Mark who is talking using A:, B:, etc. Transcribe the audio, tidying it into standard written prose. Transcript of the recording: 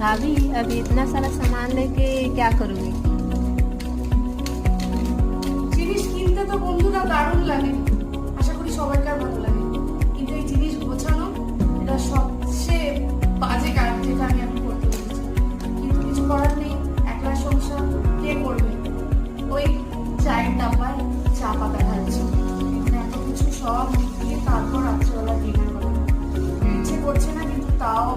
A: भाभी अभी इतना सारा सामान लेके क्या करूँगी?
B: জিনিস কিনতে তো বন্ধুরা দারুণ লাগে, আশা করি সবাইকার ভালো লাগে, কিন্তু এই জিনিস গোছানো এটা সবচেয়ে বাজে কাজ যেটা আমি এখন করতে পেরেছি। কিন্তু কিছু করার নেই, একলা সংসার কে করবে? ওই চায়ের ডাব্বায় চা পাতা ঢালছি, মানে এত কিছু সব দিয়ে তারপর রাত্রেবেলা ডিনার করা ইচ্ছে করছে না, কিন্তু তাও